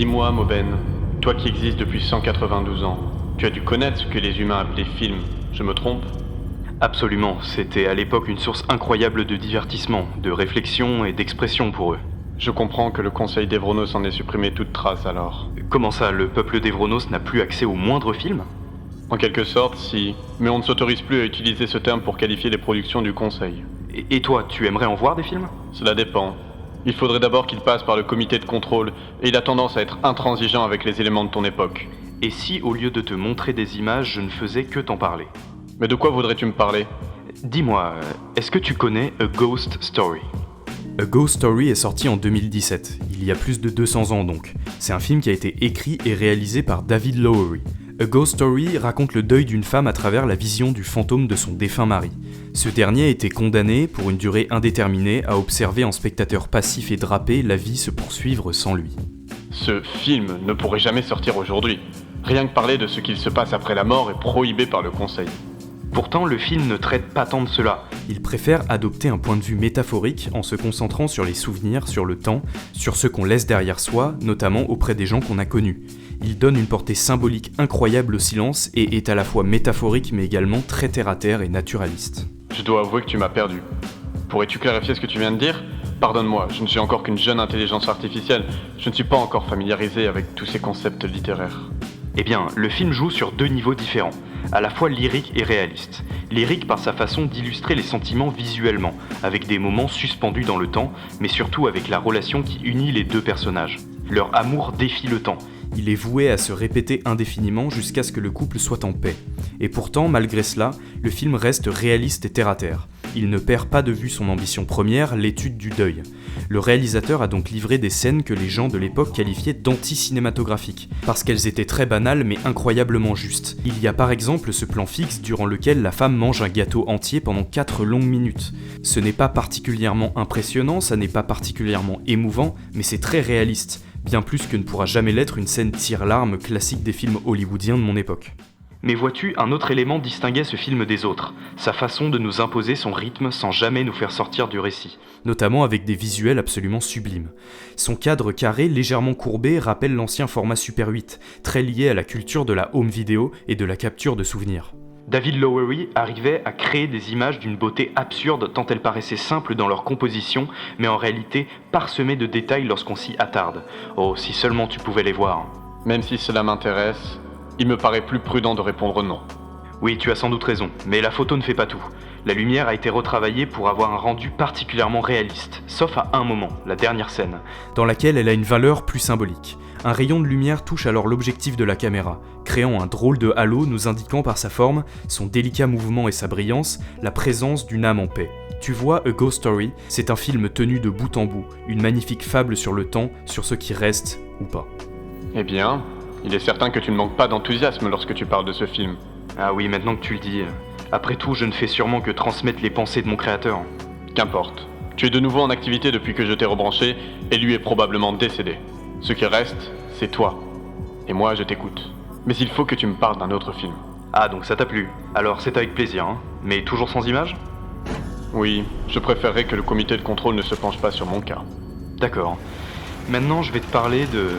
Dis-moi, Moben, toi qui existes depuis 192 ans, tu as dû connaître ce que les humains appelaient film, je me trompe ? Absolument, c'était à l'époque une source incroyable de divertissement, de réflexion et d'expression pour eux. Je comprends que le conseil d'Evronos en ait supprimé toute trace alors. Comment ça, le peuple d'Evronos n'a plus accès au moindre film ? En quelque sorte, si. Mais on ne s'autorise plus à utiliser ce terme pour qualifier les productions du conseil. Et toi, tu aimerais en voir des films ? Cela dépend. Il faudrait d'abord qu'il passe par le comité de contrôle, et il a tendance à être intransigeant avec les éléments de ton époque. Et si, au lieu de te montrer des images, je ne faisais que t'en parler ? Mais de quoi voudrais-tu me parler ? Dis-moi, est-ce que tu connais A Ghost Story ? A Ghost Story est sorti en 2017, il y a plus de 200 ans donc. C'est un film qui a été écrit et réalisé par David Lowery. A Ghost Story raconte le deuil d'une femme à travers la vision du fantôme de son défunt mari. Ce dernier a été condamné, pour une durée indéterminée, à observer en spectateur passif et drapé la vie se poursuivre sans lui. Ce film ne pourrait jamais sortir aujourd'hui. Rien que parler de ce qu'il se passe après la mort est prohibé par le conseil. Pourtant, le film ne traite pas tant de cela. Il préfère adopter un point de vue métaphorique en se concentrant sur les souvenirs, sur le temps, sur ce qu'on laisse derrière soi, notamment auprès des gens qu'on a connus. Il donne une portée symbolique incroyable au silence et est à la fois métaphorique mais également très terre-à-terre et naturaliste. Je dois avouer que tu m'as perdu. Pourrais-tu clarifier ce que tu viens de dire ? Pardonne-moi, je ne suis encore qu'une jeune intelligence artificielle. Je ne suis pas encore familiarisé avec tous ces concepts littéraires. Eh bien, le film joue sur deux niveaux différents, à la fois lyrique et réaliste. Lyrique par sa façon d'illustrer les sentiments visuellement, avec des moments suspendus dans le temps, mais surtout avec la relation qui unit les deux personnages. Leur amour défie le temps. Il est voué à se répéter indéfiniment jusqu'à ce que le couple soit en paix. Et pourtant, malgré cela, le film reste réaliste et terre-à-terre. Il ne perd pas de vue son ambition première, l'étude du deuil. Le réalisateur a donc livré des scènes que les gens de l'époque qualifiaient d'anti-cinématographiques, parce qu'elles étaient très banales mais incroyablement justes. Il y a par exemple ce plan fixe durant lequel la femme mange un gâteau entier pendant 4 longues minutes. Ce n'est pas particulièrement impressionnant, ça n'est pas particulièrement émouvant, mais c'est très réaliste, bien plus que ne pourra jamais l'être une scène tire-larme classique des films hollywoodiens de mon époque. Mais vois-tu, un autre élément distinguait ce film des autres, sa façon de nous imposer son rythme sans jamais nous faire sortir du récit. Notamment avec des visuels absolument sublimes. Son cadre carré légèrement courbé rappelle l'ancien format Super 8, très lié à la culture de la home vidéo et de la capture de souvenirs. David Lowery arrivait à créer des images d'une beauté absurde tant elles paraissaient simples dans leur composition, mais en réalité parsemées de détails lorsqu'on s'y attarde. Oh, si seulement tu pouvais les voir. Même si cela m'intéresse, il me paraît plus prudent de répondre non. Oui, tu as sans doute raison, mais la photo ne fait pas tout. La lumière a été retravaillée pour avoir un rendu particulièrement réaliste, sauf à un moment, la dernière scène, dans laquelle elle a une valeur plus symbolique. Un rayon de lumière touche alors l'objectif de la caméra, créant un drôle de halo nous indiquant par sa forme, son délicat mouvement et sa brillance, la présence d'une âme en paix. Tu vois, A Ghost Story, c'est un film tenu de bout en bout, une magnifique fable sur le temps, sur ce qui reste ou pas. Eh bien, il est certain que tu ne manques pas d'enthousiasme lorsque tu parles de ce film. Ah oui, maintenant que tu le dis. Après tout, je ne fais sûrement que transmettre les pensées de mon créateur. Qu'importe. Tu es de nouveau en activité depuis que je t'ai rebranché, et lui est probablement décédé. Ce qui reste, c'est toi. Et moi, je t'écoute. Mais il faut que tu me parles d'un autre film. Ah, donc ça t'a plu. Alors c'est avec plaisir, hein. Mais toujours sans image ? Oui, je préférerais que le comité de contrôle ne se penche pas sur mon cas. D'accord. Maintenant, je vais te parler de